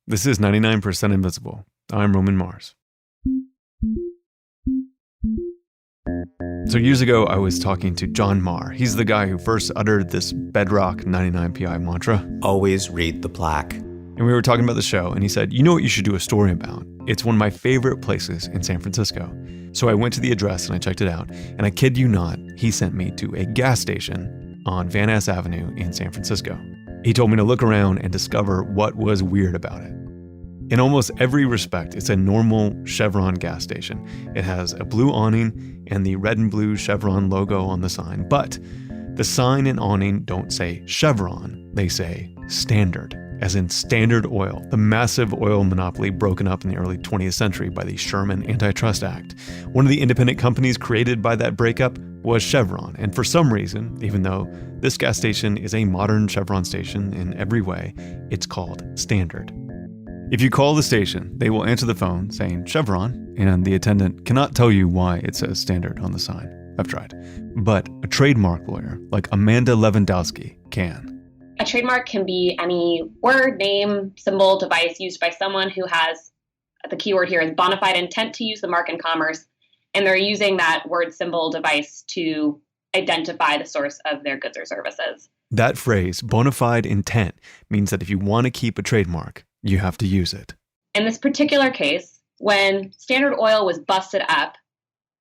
This is 99% Invisible. I'm Roman Mars. So years ago, I was talking to John Marr. He's the guy who first uttered this bedrock 99PI mantra. Always read the plaque. And we were talking about the show, and he said, you know what you should do a story about? It's one of my favorite places in San Francisco. So I went to the address and I checked it out. And I kid you not, he sent me to a gas station on Van Ness Avenue in San Francisco. He told me to look around and discover what was weird about it. In almost every respect, it's a normal Chevron gas station. It has a blue awning and the red and blue Chevron logo on the sign. But the sign and awning don't say Chevron, they say Standard, as in Standard Oil, the massive oil monopoly broken up in the early 20th century by the Sherman Antitrust Act. One of the independent companies created by that breakup was Chevron, and for some reason, even though this gas station is a modern Chevron station in every way, it's called Standard. If you call the station, they will answer the phone saying Chevron, and the attendant cannot tell you why it says Standard on the sign. I've tried. But a trademark lawyer like Amanda Lewandowski can. A trademark can be any word, name, symbol, device used by someone who has, the keyword here is bona fide intent to use the mark in commerce, and they're using that word, symbol, device to identify the source of their goods or services. That phrase, bona fide intent, means that if you want to keep a trademark, you have to use it. In this particular case, when Standard Oil was busted up,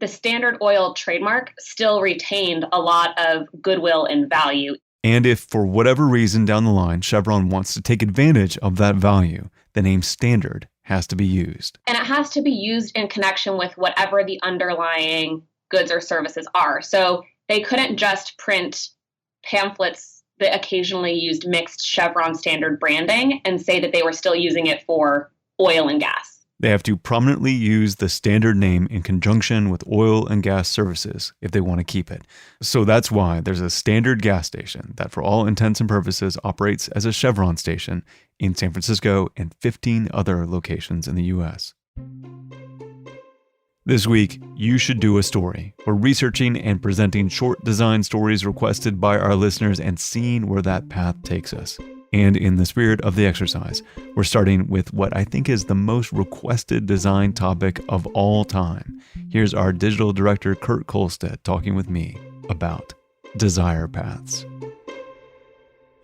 the Standard Oil trademark still retained a lot of goodwill and value. And if for whatever reason down the line, Chevron wants to take advantage of that value, the name Standard has to be used. And it has to be used in connection with whatever the underlying goods or services are. So they couldn't just print pamphlets that occasionally used mixed Chevron Standard branding and say that they were still using it for oil and gas. They have to prominently use the Standard name in conjunction with oil and gas services if they want to keep it. So that's why there's a Standard gas station that for all intents and purposes operates as a Chevron station in San Francisco and 15 other locations in the U.S. This week, you should do a story. We're researching and presenting short design stories requested by our listeners and seeing where that path takes us. And in the spirit of the exercise, we're starting with what I think is the most requested design topic of all time. Here's our digital director, Kurt Kolstad, talking with me about desire paths.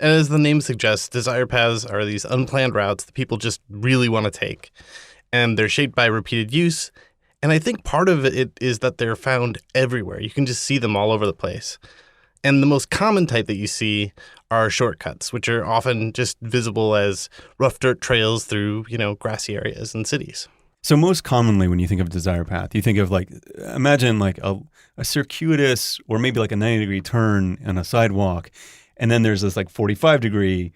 As the name suggests, desire paths are these unplanned routes that people just really want to take. And they're shaped by repeated use. And I think part of it is that they're found everywhere. You can just see them all over the place. And the most common type that you see are shortcuts, which are often just visible as rough dirt trails through, grassy areas in cities. So most commonly when you think of desire path, you think of imagine a circuitous or maybe like a 90-degree turn on a sidewalk. And then there's this 45-degree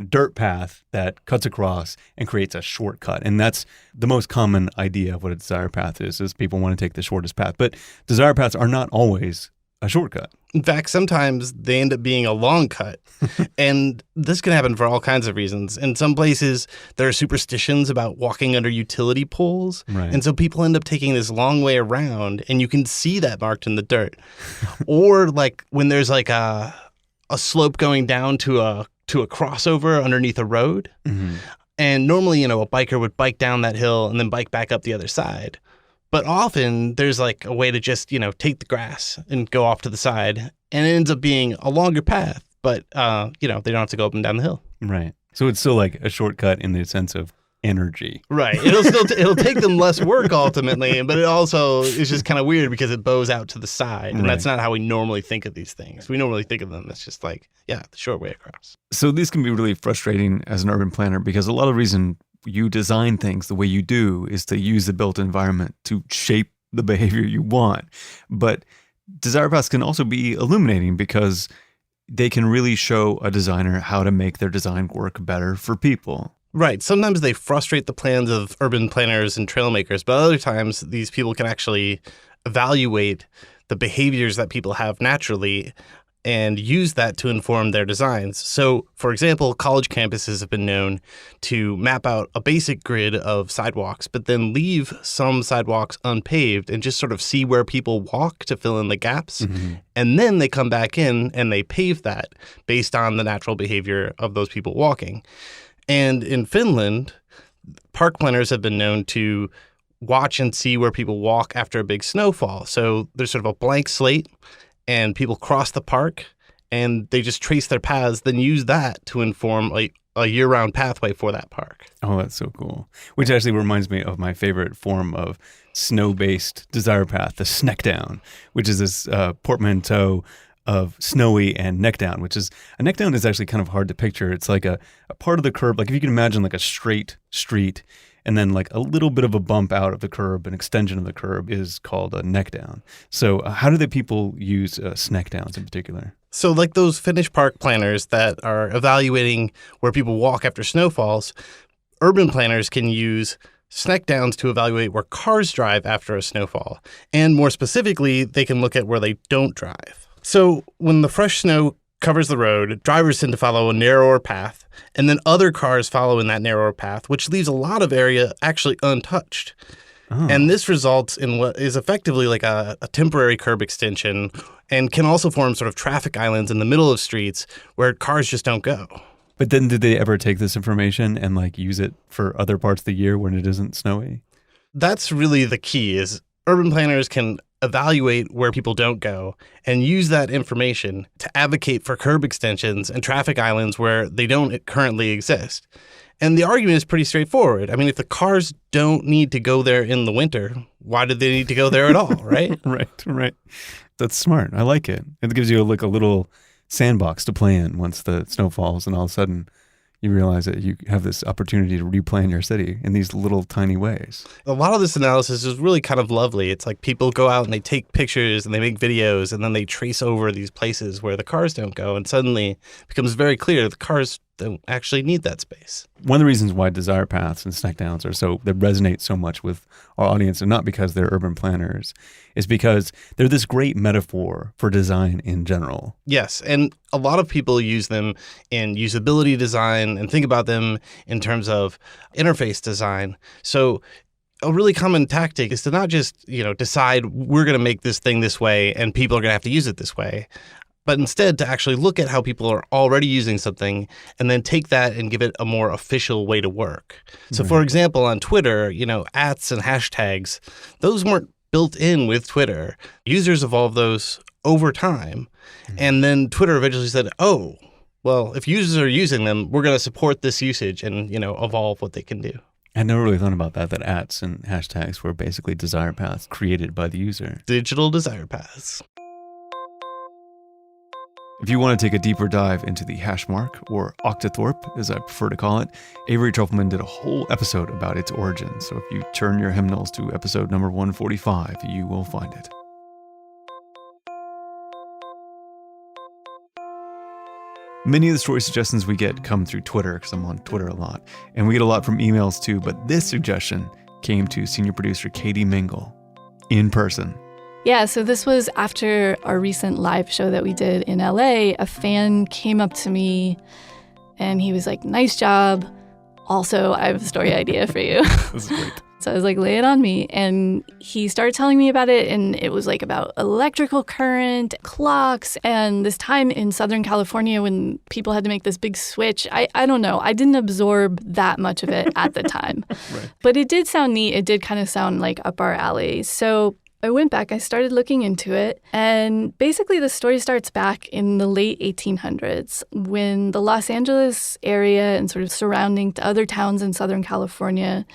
dirt path that cuts across and creates a shortcut. And that's the most common idea of what a desire path is people want to take the shortest path. But desire paths are not always a shortcut. In fact, sometimes they end up being a long cut. And this can happen for all kinds of reasons. In some places, there are superstitions about walking under utility poles. Right. And so people end up taking this long way around, and you can see that marked in the dirt. Or when there's a slope going down to a crossover underneath a road. Mm-hmm. And normally, a biker would bike down that hill and then bike back up the other side. But often there's a way to just, take the grass and go off to the side. And it ends up being a longer path, but, they don't have to go up and down the hill. Right. So it's still a shortcut in the sense of energy. Right. It'll still it'll take them less work ultimately, but it also is just kind of weird because it bows out to the side. And that's not how we normally think of these things. We normally think of them as just the short way across. So this can be really frustrating as an urban planner because a lot of the reason you design things the way you do is to use the built environment to shape the behavior you want. But desire paths can also be illuminating because they can really show a designer how to make their design work better for people. Right. Sometimes they frustrate the plans of urban planners and trail makers, but other times these people can actually evaluate the behaviors that people have naturally and use that to inform their designs. So, for example, college campuses have been known to map out a basic grid of sidewalks, but then leave some sidewalks unpaved and just sort of see where people walk to fill in the gaps. Mm-hmm. And then they come back in and they pave that based on the natural behavior of those people walking. And in Finland, park planners have been known to watch and see where people walk after a big snowfall. So there's sort of a blank slate, and people cross the park, and they just trace their paths, then use that to inform a year-round pathway for that park. Oh, that's so cool. Which actually reminds me of my favorite form of snow-based desire path, the Sneckdown, which is this portmanteau of snowy and neckdown, which is, a neckdown is actually kind of hard to picture. It's like a part of the curb, like if you can imagine like a straight street and then like a little bit of a bump out of the curb, an extension of the curb is called a neckdown. So how do the people use Sneckdowns in particular? So like those Finnish park planners that are evaluating where people walk after snowfalls, urban planners can use Sneckdowns to evaluate where cars drive after a snowfall. And more specifically, they can look at where they don't drive. So when the fresh snow covers the road, drivers tend to follow a narrower path, and then other cars follow in that narrower path, which leaves a lot of area actually untouched. Oh. And this results in what is effectively like a temporary curb extension, and can also form sort of traffic islands in the middle of streets where cars just don't go. But then did they ever take this information and like use it for other parts of the year when it isn't snowy? That's really the key, is urban planners can evaluate where people don't go and use that information to advocate for curb extensions and traffic islands where they don't currently exist. And the argument is pretty straightforward. I mean, if the cars don't need to go there in the winter, why did they need to go there at all, right? Right. That's smart. I like it. It gives you like a little sandbox to play in once the snow falls, and all of a sudden you realize that you have this opportunity to replan your city in these little tiny ways. A lot of this analysis is really kind of lovely. It's like people go out and they take pictures and they make videos, and then they trace over these places where the cars don't go, and suddenly it becomes very clear the cars don't actually need that space. One of the reasons why desire paths and Sneckdowns that resonate so much with our audience, and not because they're urban planners, is because they're this great metaphor for design in general. Yes, and a lot of people use them in usability design and think about them in terms of interface design. So a really common tactic is to not just, decide we're going to make this thing this way and people are going to have to use it this way, but instead to actually look at how people are already using something and then take that and give it a more official way to work. So for example, on Twitter, ats and hashtags, those weren't built in with Twitter. Users evolved those over time. And then Twitter eventually said, oh, well, if users are using them, we're going to support this usage and, evolve what they can do. I never really thought about that ats and hashtags were basically desire paths created by the user. Digital desire paths. If you want to take a deeper dive into the hash mark, or octothorpe as I prefer to call it, Avery Trufelman did a whole episode about its origins. So if you turn your hymnals to episode number 145, you will find it. Many of the story suggestions we get come through Twitter, because I'm on Twitter a lot, and we get a lot from emails too, but this suggestion came to senior producer Katie Mingle in person. Yeah, so this was after our recent live show that we did in LA. A fan came up to me and he was like, nice job. Also, I have a story idea for you. This is great. So I was like, lay it on me. And he started telling me about it. And it was like about electrical current, clocks, and this time in Southern California when people had to make this big switch. I don't know. I didn't absorb that much of it at the time. Right. But it did sound neat. It did kind of sound like up our alley. So I went back, I started looking into it, and basically the story starts back in the late 1800s when the Los Angeles area and sort of surrounding other towns in Southern California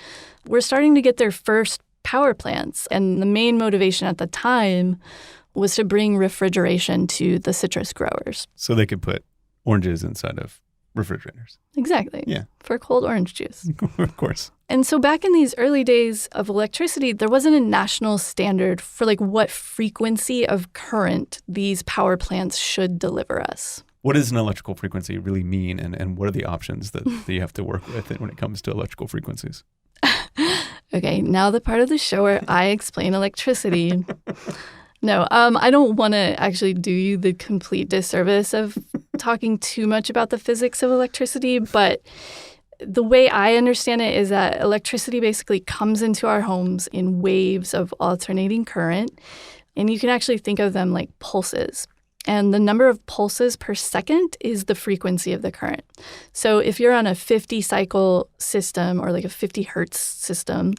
were starting to get their first power plants. And the main motivation at the time was to bring refrigeration to the citrus growers. So they could put oranges inside of refrigerators. Exactly. Yeah. For cold orange juice. Of course. And so back in these early days of electricity, there wasn't a national standard for like what frequency of current these power plants should deliver us. What does an electrical frequency really mean, and what are the options that you have to work with when it comes to electrical frequencies? Okay, now the part of the show where I explain electricity. No, I don't want to actually do you the complete disservice of talking too much about the physics of electricity, but the way I understand it is that electricity basically comes into our homes in waves of alternating current, and you can actually think of them like pulses. And the number of pulses per second is the frequency of the current. So if you're on a 50 cycle system or like a 50 hertz system,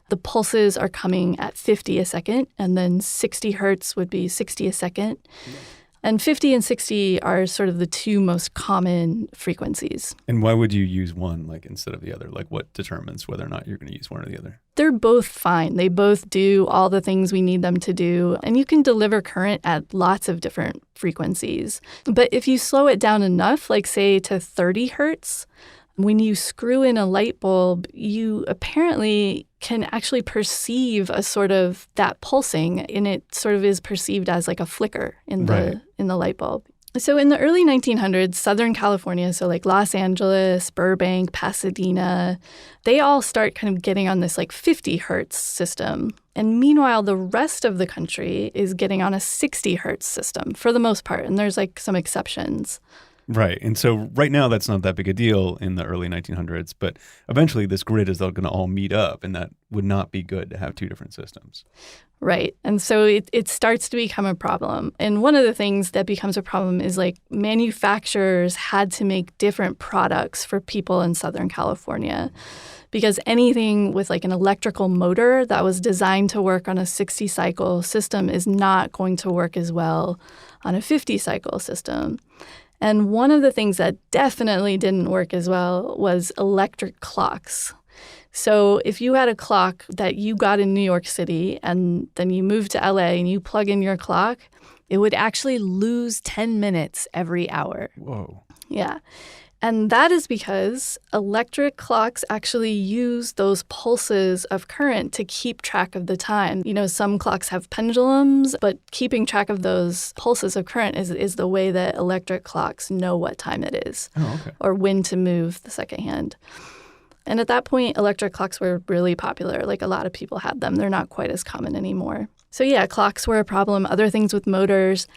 the pulses are coming at 50 a second, and then 60 hertz would be 60 a second. And 50 and 60 are sort of the two most common frequencies. And why would you use one like instead of the other? Like what determines whether or not you're going to use one or the other? They're both fine. They both do all the things we need them to do. And you can deliver current at lots of different frequencies. But if you slow it down enough, like say to 30 hertz, when you screw in a light bulb, you apparently can actually perceive a sort of that pulsing, and it sort of is perceived as like a flicker in the light bulb. So in the early 1900s, Southern California, so like Los Angeles, Burbank, Pasadena, they all start kind of getting on this like 50 hertz system. And meanwhile, the rest of the country is getting on a 60 hertz system for the most part. And there's like some exceptions. Right. And so right now that's not that big a deal in the early 1900s, but eventually this grid is all going to all meet up, and that would not be good to have two different systems. Right. And so it starts to become a problem. And one of the things that becomes a problem is like manufacturers had to make different products for people in Southern California, because anything with like an electrical motor that was designed to work on a 60 cycle system is not going to work as well on a 50 cycle system. And one of the things that definitely didn't work as well was electric clocks. So if you had a clock that you got in New York City and then you moved to LA and you plug in your clock, it would actually lose 10 minutes every hour. Whoa. Yeah. And that is because electric clocks actually use those pulses of current to keep track of the time. You know, some clocks have pendulums, but keeping track of those pulses of current is the way that electric clocks know what time it is or when to move the second hand. And at that point, electric clocks were really popular. Like a lot of people had them. They're not quite as common anymore. So yeah, clocks were a problem, other things with motors.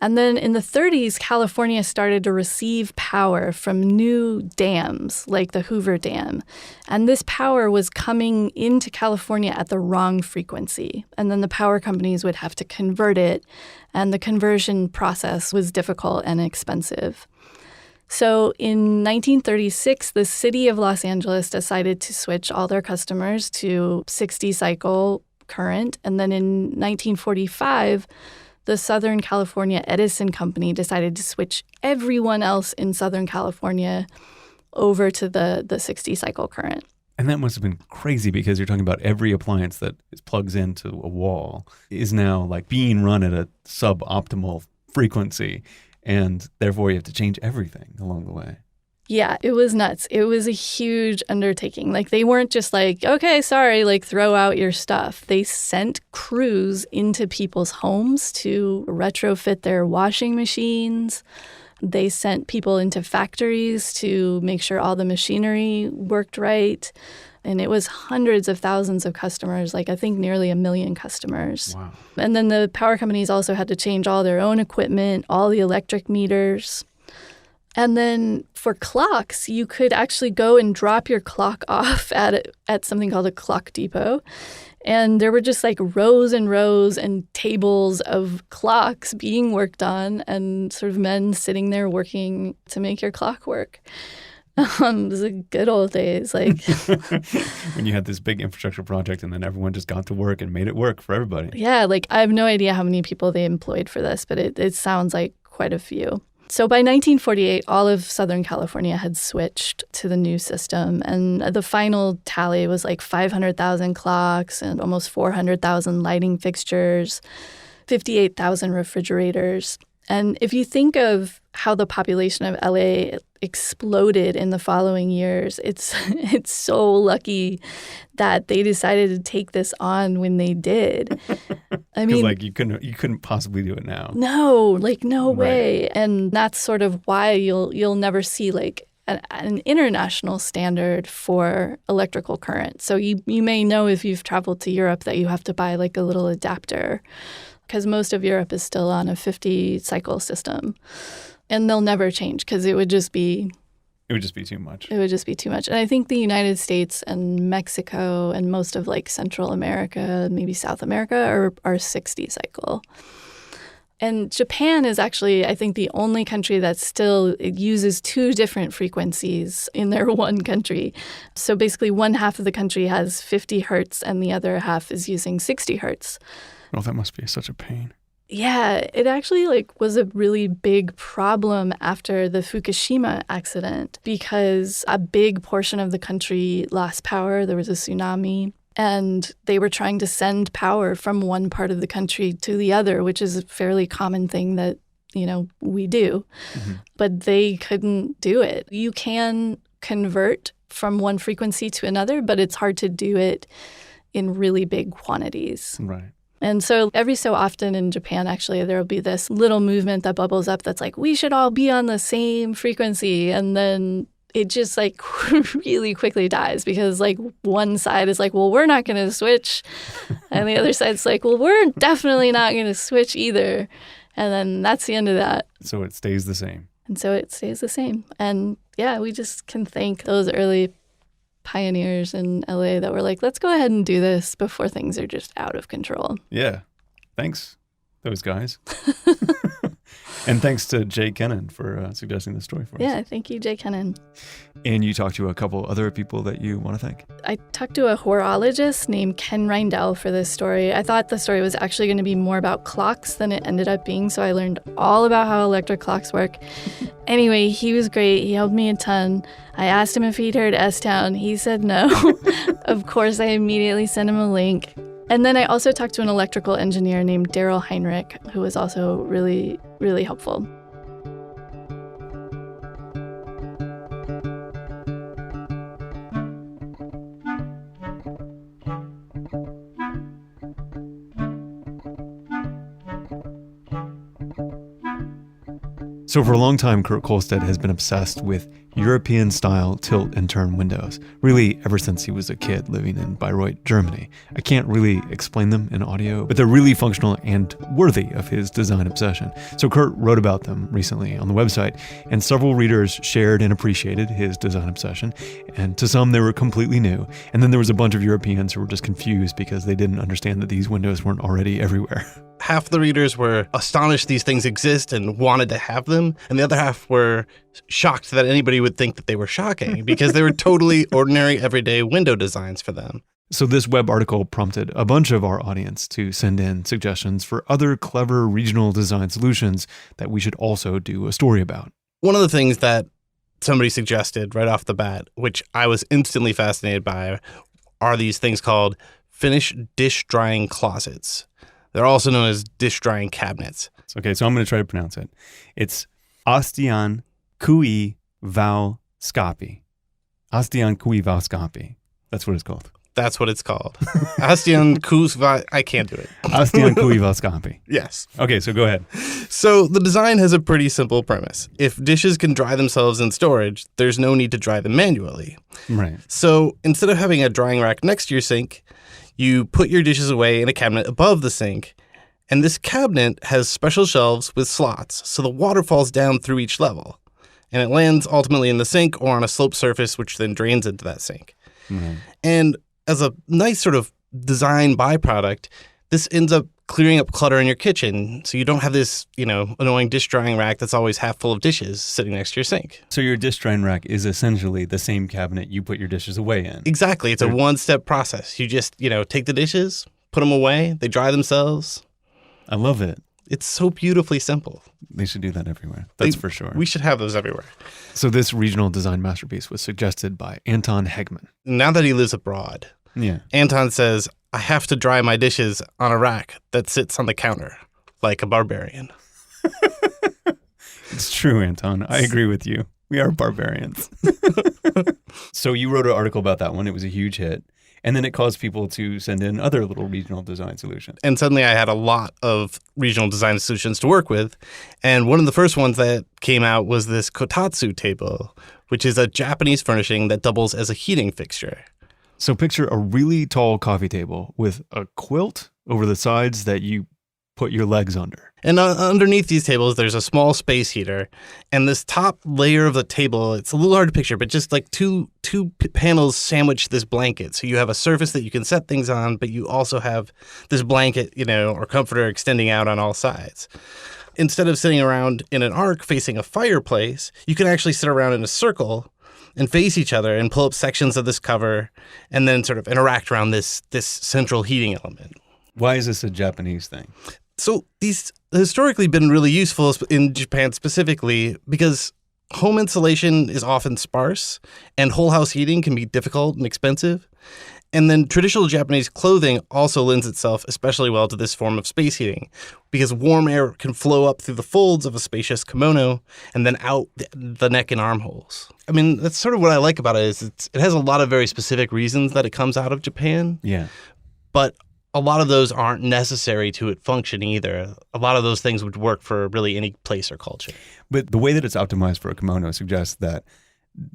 And then in the 30s, California started to receive power from new dams like the Hoover Dam. And this power was coming into California at the wrong frequency. And then the power companies would have to convert it. And the conversion process was difficult and expensive. So in 1936, the city of Los Angeles decided to switch all their customers to 60 cycle current. And then in 1945, the Southern California Edison Company decided to switch everyone else in Southern California over to the 60 cycle current. And that must have been crazy, because you're talking about every appliance that plugs into a wall is now like being run at a suboptimal frequency, and therefore you have to change everything along the way. Yeah, it was nuts. It was a huge undertaking. Like they weren't just like, okay, sorry, like throw out your stuff. They sent crews into people's homes to retrofit their washing machines. They sent people into factories to make sure all the machinery worked right. And it was hundreds of thousands of customers, like I think nearly 1 million customers. Wow. And then the power companies also had to change all their own equipment, all the electric meters. And then for clocks, you could actually go and drop your clock off at something called a clock depot. And there were just like rows and rows and tables of clocks being worked on, and sort of men sitting there working to make your clock work. It was the good old days. Like when you had this big infrastructure project and then everyone just got to work and made it work for everybody. Yeah, like I have no idea how many people they employed for this, but it sounds like quite a few. So by 1948, all of Southern California had switched to the new system, and the final tally was like 500,000 clocks and almost 400,000 lighting fixtures, 58,000 refrigerators. And if you think of how the population of LA exploded in the following years, it's so lucky that they decided to take this on when they did. I mean, like you couldn't possibly do it now. No, like no Right. way. And that's sort of why you'll never see like an international standard for electrical current. So you may know if you've traveled to Europe that you have to buy like a little adapter, because most of Europe is still on a 50 cycle system. And they'll never change because it would just be too much. It would just be too much. And I think the United States and Mexico and most of like Central America, maybe South America, are 60 cycle. And Japan is actually, I think, the only country that still uses 2 different frequencies in their one country. So basically, one half of the country has 50 hertz and the other half is using 60 hertz. Oh, that must be such a pain. Yeah, it actually was a really big problem after the Fukushima accident because a big portion of the country lost power. There was a tsunami. And they were trying to send power from one part of the country to the other, which is a fairly common thing that, we do. Mm-hmm. But they couldn't do it. You can convert from one frequency to another, but it's hard to do it in really big quantities. Right. And so every so often in Japan, actually, there will be this little movement that bubbles up that's like, we should all be on the same frequency. And then it just really quickly dies because one side is like, well, we're not going to switch. And the other side's like, well, we're definitely not going to switch either. And then that's the end of that. So it stays the same. And so it stays the same. And yeah, we just can thank those early pioneers in LA that were like, let's go ahead and do this before things are just out of control. Yeah. Thanks, those guys. And thanks to Jay Kennan for suggesting this story for us. Yeah, thank you, Jay Kennan. And you talked to a couple other people that you want to thank? I talked to a horologist named Ken Reindell for this story. I thought the story was actually going to be more about clocks than it ended up being, so I learned all about how electric clocks work. Anyway, he was great. He helped me a ton. I asked him if he'd heard S-Town. He said no. Of course, I immediately sent him a link. And then I also talked to an electrical engineer named Daryl Heinrich, who was also really, really helpful. So for a long time, Kurt Kohlstedt has been obsessed with European-style tilt and turn windows, really ever since he was a kid living in Bayreuth, Germany. I can't really explain them in audio, but they're really functional and worthy of his design obsession. So Kurt wrote about them recently on the website, and several readers shared and appreciated his design obsession, and to some they were completely new. And then there was a bunch of Europeans who were just confused because they didn't understand that these windows weren't already everywhere. Half the readers were astonished these things exist and wanted to have them, and the other half were shocked that anybody would think that they were shocking because they were totally ordinary, everyday window designs for them. So this web article prompted a bunch of our audience to send in suggestions for other clever regional design solutions that we should also do a story about. One of the things that somebody suggested right off the bat, which I was instantly fascinated by, are these things called Finnish dish drying closets. They're also known as dish drying cabinets. Okay, so I'm going to try to pronounce it. It's Astian Kui Valskapi. Astian Kui Valskapi. That's what it's called. That's what it's called. Astian Kui. I can't do it. Astian Kui Valskapi. Yes. Okay, so go ahead. So the design has a pretty simple premise. If dishes can dry themselves in storage, there's no need to dry them manually. Right. So instead of having a drying rack next to your sink, you put your dishes away in a cabinet above the sink, and this cabinet has special shelves with slots, so the water falls down through each level, and it lands ultimately in the sink or on a sloped surface, which then drains into that sink. Mm-hmm. And as a nice sort of design byproduct, this ends up clearing up clutter in your kitchen, so you don't have this, annoying dish drying rack that's always half full of dishes sitting next to your sink. So your dish drying rack is essentially the same cabinet you put your dishes away in. Exactly. It's a one-step process. You just, take the dishes, put them away, they dry themselves. I love it. It's so beautifully simple. They should do that everywhere. That's for sure. We should have those everywhere. So this regional design masterpiece was suggested by Anton Hegman. Now that he lives abroad, Anton says, I have to dry my dishes on a rack that sits on the counter like a barbarian. It's true, Anton. I agree with you. We are barbarians. So you wrote an article about that one. It was a huge hit. And then it caused people to send in other little regional design solutions. And suddenly I had a lot of regional design solutions to work with. And one of the first ones that came out was this kotatsu table, which is a Japanese furnishing that doubles as a heating fixture. So picture a really tall coffee table with a quilt over the sides that you put your legs under. And underneath these tables, there's a small space heater. And this top layer of the table, it's a little hard to picture, but just like two panels sandwich this blanket. So you have a surface that you can set things on, but you also have this blanket, or comforter extending out on all sides. Instead of sitting around in an arc facing a fireplace, you can actually sit around in a circle and face each other and pull up sections of this cover and then sort of interact around this central heating element. Why is this a Japanese thing? So these historically been really useful in Japan specifically because home insulation is often sparse and whole house heating can be difficult and expensive. And then traditional Japanese clothing also lends itself especially well to this form of space heating because warm air can flow up through the folds of a spacious kimono and then out the neck and armholes. I mean, that's sort of what I like about it is it has a lot of very specific reasons that it comes out of Japan. Yeah. But a lot of those aren't necessary to it functioning either. A lot of those things would work for really any place or culture. But the way that it's optimized for a kimono suggests that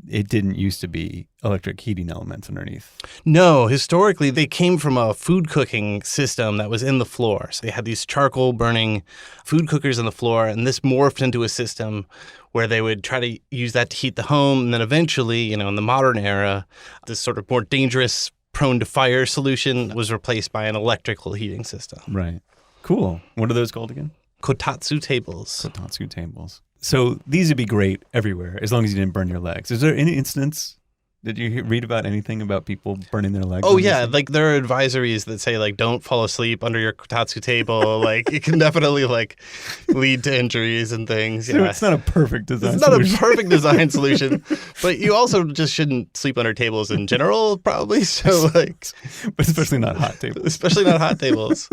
it didn't used to be electric heating elements underneath. No, historically, they came from a food cooking system that was in the floor. So they had these charcoal burning food cookers in the floor, and this morphed into a system where they would try to use that to heat the home. And then eventually, in the modern era, this sort of more dangerous, prone to fire solution was replaced by an electrical heating system. Right. Cool. What are those called again? Kotatsu tables. Kotatsu tables. So these would be great everywhere as long as you didn't burn your legs. Is there any instance, did you read about anything about people burning their legs? Oh, yeah. Like there are advisories that say don't fall asleep under your kotatsu table. It can definitely lead to injuries and things. So it's not a perfect design It's not a perfect design solution. But you also just shouldn't sleep under tables in general, probably. So but especially not hot tables. Especially not hot tables.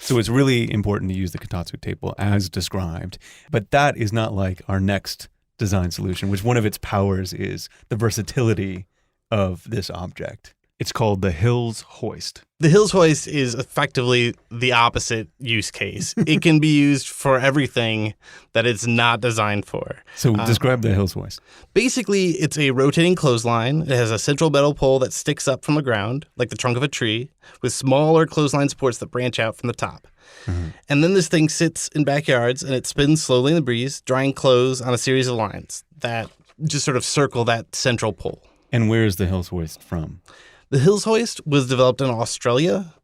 So it's really important to use the kotatsu table as described. But that is not like our next design solution, which one of its powers is the versatility of this object. It's called the Hills Hoist. The Hills Hoist is effectively the opposite use case. It can be used for everything that it's not designed for. So describe the Hills Hoist. Basically, it's a rotating clothesline. It has a central metal pole that sticks up from the ground, like the trunk of a tree, with smaller clothesline supports that branch out from the top. Mm-hmm. And then this thing sits in backyards and it spins slowly in the breeze, drying clothes on a series of lines that just sort of circle that central pole. And where is the Hills Hoist from? The Hills Hoist was developed in Australia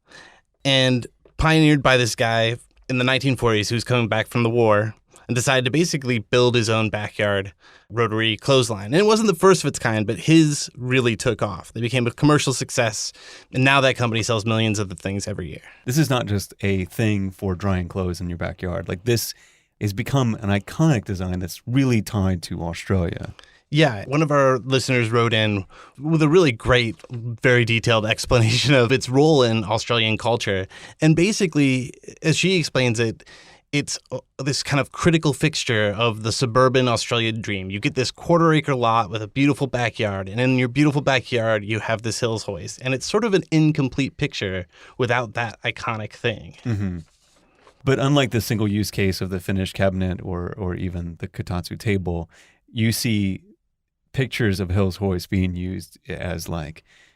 and pioneered by this guy in the 1940s who was coming back from the war and decided to basically build his own backyard rotary clothesline. And it wasn't the first of its kind, but his really took off. They became a commercial success, and now that company sells millions of the things every year. This is not just a thing for drying clothes in your backyard. This has become an iconic design that's really tied to Australia. Yeah, one of our listeners wrote in with a really great, very detailed explanation of its role in Australian culture. And basically, as she explains it, it's this kind of critical fixture of the suburban Australian dream. You get this quarter-acre lot with a beautiful backyard, and in your beautiful backyard, you have this Hills Hoist. And it's sort of an incomplete picture without that iconic thing. Mm-hmm. But unlike the single-use case of the finished cabinet or even the kotatsu table, you see pictures of Hills Hoist being used as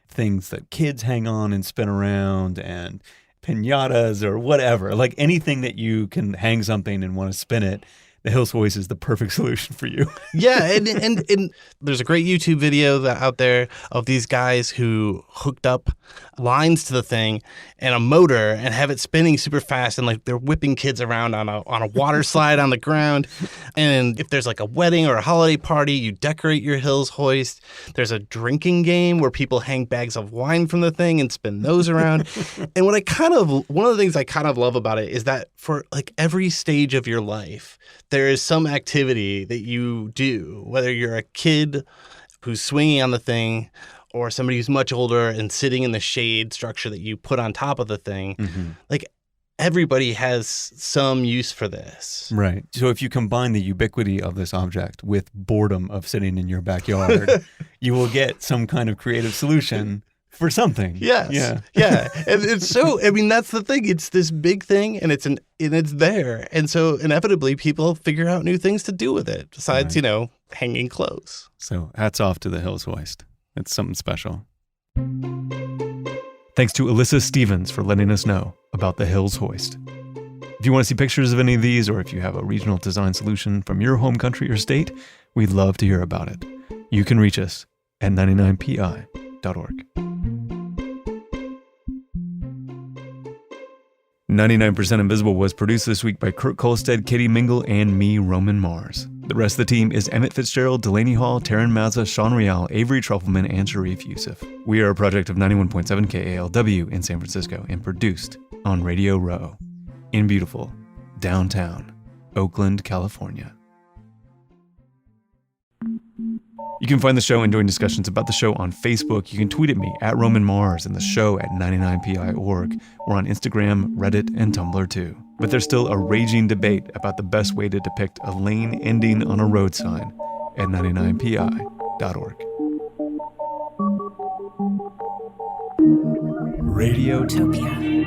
things that kids hang on and spin around and piñatas or whatever. Anything that you can hang something and want to spin it, the Hills Hoist is the perfect solution for you. Yeah, and there's a great YouTube video out there of these guys who hooked up lines to the thing and a motor and have it spinning super fast, and they're whipping kids around on a water slide on the ground. And if there's a wedding or a holiday party, you decorate your Hills Hoist. There's a drinking game where people hang bags of wine from the thing and spin those around. And one of the things I kind of love about it is that for every stage of your life, there is some activity that you do, whether you're a kid who's swinging on the thing or somebody who's much older and sitting in the shade structure that you put on top of the thing. Mm-hmm. Everybody has some use for this. Right. So if you combine the ubiquity of this object with boredom of sitting in your backyard, you will get some kind of creative solution for something. Yes. Yeah. Yeah. And it's that's the thing. It's this big thing and it's there. And so inevitably people figure out new things to do with it besides, right, hanging clothes. So hats off to the Hills Hoist. It's something special. Thanks to Alyssa Stevens for letting us know about the Hills Hoist. If you want to see pictures of any of these, or if you have a regional design solution from your home country or state, we'd love to hear about it. You can reach us at 99pi.org. 99% Invisible was produced this week by Kurt Kolstad, Katie Mingle, and me, Roman Mars. The rest of the team is Emmett Fitzgerald, Delaney Hall, Taryn Mazza, Sean Real, Avery Trufelman, and Sharif Youssef. We are a project of 91.7 KALW in San Francisco and produced on Radio Row in beautiful downtown Oakland, California. You can find the show and join discussions about the show on Facebook. You can tweet at me at Roman Mars and the show at 99pi.org. We're on Instagram, Reddit, and Tumblr too. But there's still a raging debate about the best way to depict a lane ending on a road sign at 99pi.org. Radiotopia.